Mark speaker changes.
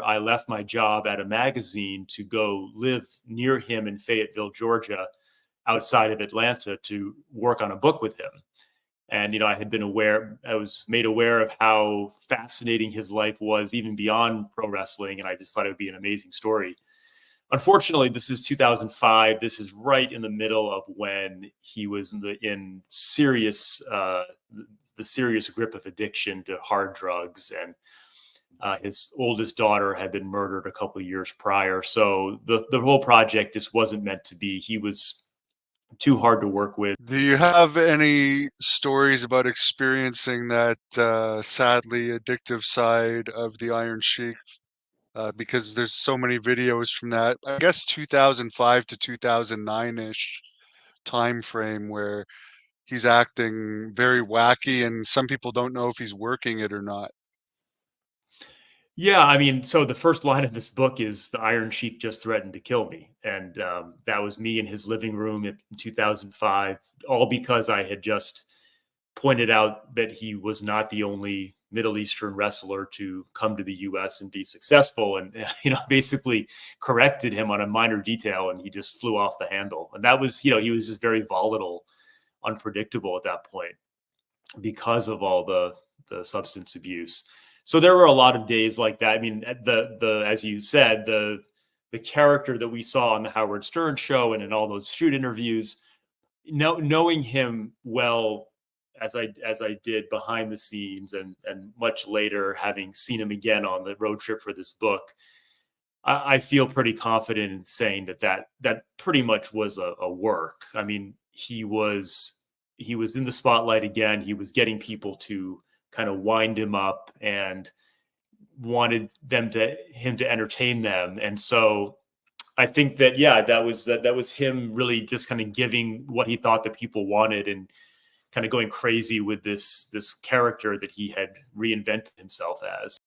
Speaker 1: I left my job at a magazine to go live near him in Fayetteville, Georgia, outside of Atlanta, to work on a book with him. And, I was made aware of how fascinating his life was, even beyond pro wrestling. And I just thought it would be an amazing story. Unfortunately, this is 2005. This is right in the middle of when he was in serious, the serious grip of addiction to hard drugs. And his oldest daughter had been murdered a couple of years prior. So the whole project just wasn't meant to be. He was too hard to work with.
Speaker 2: Do you have any stories about experiencing that sadly addictive side of the Iron Sheik? Because there's so many videos from that, I guess 2005 to 2009-ish time frame where he's acting very wacky and some people don't know if he's working it or not.
Speaker 1: Yeah, I mean, so the first line of this book is the Iron Sheik just threatened to kill me. And that was me in his living room in 2005, all because I had just pointed out that he was not the only Middle Eastern wrestler to come to the US and be successful, and basically corrected him on a minor detail, and he just flew off the handle. And that was, he was just very volatile, unpredictable at that point because of all the substance abuse. So there were a lot of days like that. I mean, the as you said, the character that we saw on the Howard Stern show and in all those shoot interviews, knowing him well as I did behind the scenes, and much later having seen him again on the road trip for this book, I feel pretty confident in saying that pretty much was a work. I mean, he was in the spotlight again. He was getting people to kind of wind him up and wanted him to entertain them. And so I think that, yeah, that was him really just kind of giving what he thought that people wanted, and kind of going crazy with this character that he had reinvented himself as.